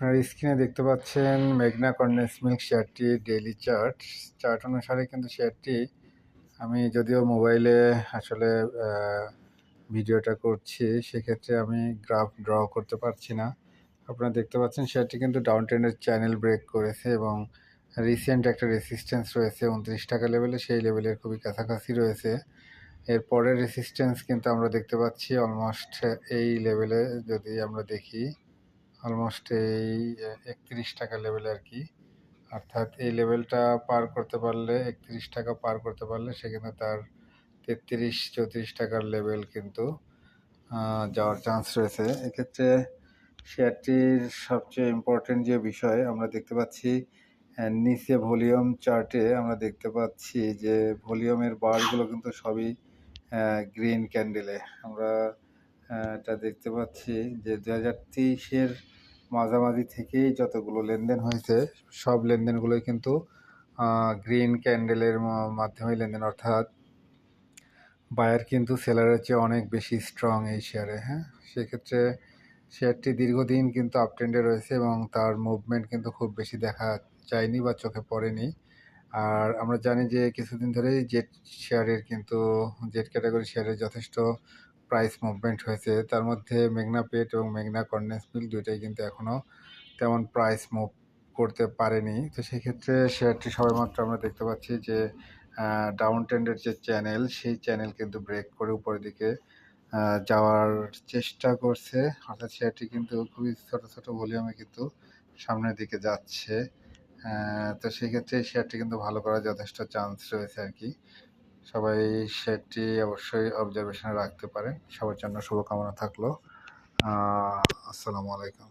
আপনারা স্ক্রিনে দেখতে পাচ্ছেন মেঘনা কন্ডেন্স মিল্ক শেয়ারটি ডেইলি চার্ট অনুসারে কিন্তু শেয়ারটি আমি যদিও মোবাইলে আসলে ভিডিওটা করছি, সেক্ষেত্রে আমি গ্রাফ ড্র করতে পারছি না। আপনারা দেখতে পাচ্ছেন শেয়ারটি কিন্তু ডাউন ট্রেন্ডের চ্যানেল ব্রেক করেছে এবং রিসেন্ট একটা রেসিস্ট্যান্স রয়েছে 29 টাকা লেভেলে, সেই লেভেলের খুবই কাছাকাছি রয়েছে। এর পরের রেসিস্ট্যান্স কিন্তু আমরা দেখতে পাচ্ছি অলমোস্ট এই লেভেলে, যদি আমরা দেখি অলমোস্ট এই 31 টাকা লেভেলে আর কি। অর্থাৎ এই লেভেলটা পার করতে পারলে, 31 টাকা পার করতে পারলে সে কিন্তু তার 33-34 টাকার লেভেল কিন্তু যাওয়ার চান্স রয়েছে। এক্ষেত্রে শেয়ারটির সবচেয়ে ইম্পর্টেন্ট যে বিষয় আমরা দেখতে পাচ্ছি, নিচে ভলিউম চার্টে আমরা দেখতে পাচ্ছি যে ভলিউমের বারগুলো কিন্তু সবই গ্রিন ক্যান্ডেলে। আমরা এটা দেখতে পাচ্ছি যে 2023-এর মাঝামাঝি থেকেই যতগুলো লেনদেন হয়েছে সব লেনদেনগুলোই কিন্তু গ্রিন ক্যান্ডেলের মাধ্যমেই লেনদেন, অর্থাৎ বায়ার কিন্তু সেলারের চেয়ে অনেক বেশি স্ট্রং এই শেয়ারে। হ্যাঁ, সেক্ষেত্রে শেয়ারটি দীর্ঘদিন কিন্তু আপট্রেন্ডে রয়েছে এবং তার মুভমেন্ট কিন্তু খুব বেশি দেখা যায়নি বা চোখে পড়েনি। আর আমরা জানি যে কিছুদিন ধরেই জেড ক্যাটাগরি শেয়ারের যথেষ্ট প্রাইস মুভমেন্ট হয়েছে। তার মধ্যে মেঘনা পেট এবং মেঘনা কন্ডেন্স মিল্ক দুইটাই কিন্তু এখনও তেমন প্রাইস মুভ করতে পারেনি। তো সেক্ষেত্রে শেয়ারটি সবেমাত্র আমরা দেখতে পাচ্ছি যে ডাউন ট্রেন্ডের যে চ্যানেল, সেই চ্যানেল কিন্তু ব্রেক করে উপরের দিকে যাওয়ার চেষ্টা করছে। অর্থাৎ শেয়ারটি কিন্তু খুবই ছোটো ছোটো ভলিউমে কিন্তু সামনের দিকে যাচ্ছে। তো সেক্ষেত্রে শেয়ারটি কিন্তু ভালো করার যথেষ্ট চান্স রয়েছে আর কি। সবাই শেয়ারটি অবশ্যই অবজারভেশনে রাখতে পারেন। সবার জন্য শুভকামনা থাকলো। আসসালামু আলাইকুম।